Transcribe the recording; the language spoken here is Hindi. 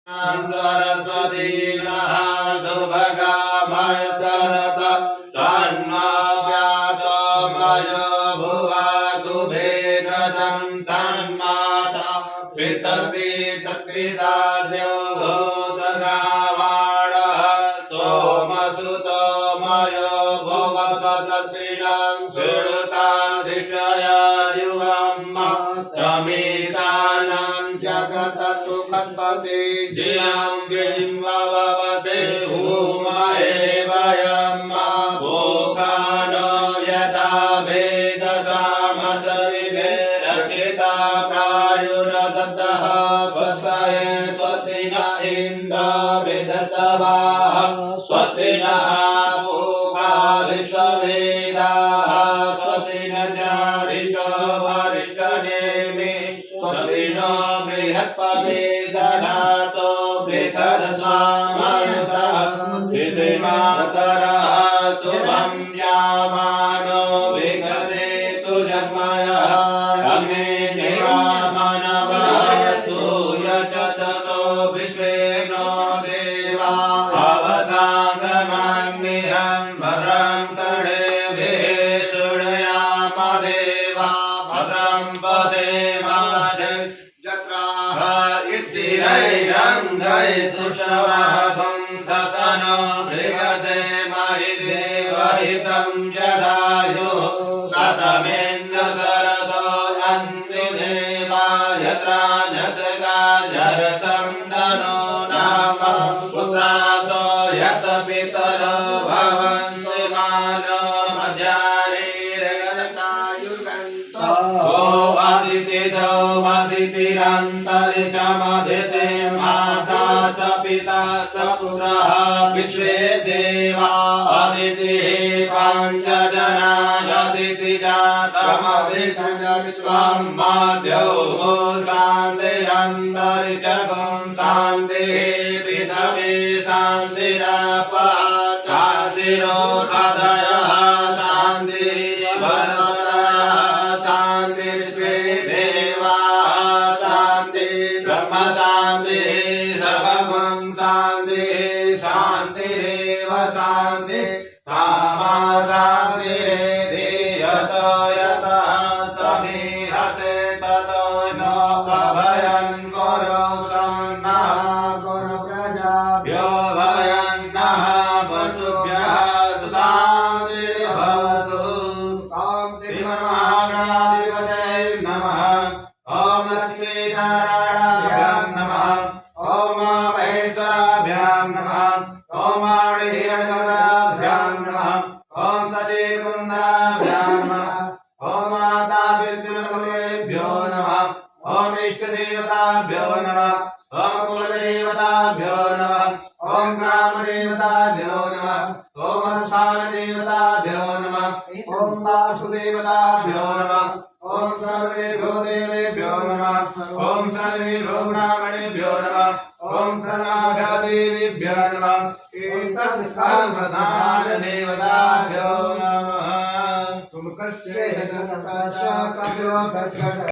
सरस्वती नः सुभगामस्तरत तन्नो व्यातमय भुवतु भेदनं तन्माता पितृपितृपिताद्यो भूतरावाणः सोमसुतमय भुवस्वतश्रीणं श्रुताधिष्ठय युवम् तमीशानं जगततु कल्पते धियं ववसे उमहेवयं भोगानो यथा भेदसामसरिवे रचिता प्रायुरदत्तः स्वस्तये स्वस्ति न इन्द्रो वृधसवाः स्वस्ति नः पूषा विश्ववेदाः स्वस्ति न जारिषो वरिष्ठनेमि स्वस्ति नो बृहस्पति दधातो बृहदस्वामरुतः इतिमातरः शुभं यामानो विगते सुजन्मयः अग्ने देवामनवः सूर्यचक्षुषो विश्वेनो देवा अवसाङ्गमन्मिहं भद्रं कर्णेभिः शृणुयाम देवा भद्रं पश्येमादे जत्राः स्थिरैरङ्गैर्दुष्टवाहं सतनो मृगसे महिदेवहितं जदायुः शतमेन्द्र शरदो अन्ति देवा यत्रा नसगा जरसन्दनो नाम पुत्रासो यत पितरो भवन्ति मानो मध्यारीरगतायुर्गन्तो आदितिदो आदितिरन्तरिक्षमधिते माता स पिता स पुरः विश्वे देवा अदितिः पञ्चजना यदितिजातमधिकं मध्यो शान्तिरन्तरिक्षगुं शान्तिः पृथिवी शान्तिरपः शान्तिरोधदयः शान्तिः शान्तिर्विश्वे देवाः शान्ति ब्रह्म शान्ति सर्वं शान्ति शान्तिरेव शान्ति सामा शान्तिरेधि यतो यतः समीहसे ततो न अभयं गुरु शन्नः गुरु प्रजाभ्यो भयं नः वसुभ्यः सुशान्तिर्भवतु ॐ श्रीमन्महागणाधिपतये नमः ॐ लक्ष्मीनारायणाभ्यां नमः ॐ महेश्वराभ्यां नमः ॐ वाणीहिरण्यगणाभ्यां नमः ॐ सचेतुन्दराभ्यां नमः ॐ मातापितृभ्यो नमः ॐ इष्टदेवताभ्यो नमः ॐ कुलदेवताभ्यो नमः ॐ ग्रामदेवताभ्यो नमः ॐ स्थानदेवताभ्यो नमः ॐ वासुदेवताभ्यो नमः ॐ सर्वेभ्यो देवेभ्यो नमः ॐ सर्वेभ्यो ब्राह्मणेभ्यो नमः ॐ सर्वाभ्यो नमः एतत्कर्मधार देवताभ्यो नमः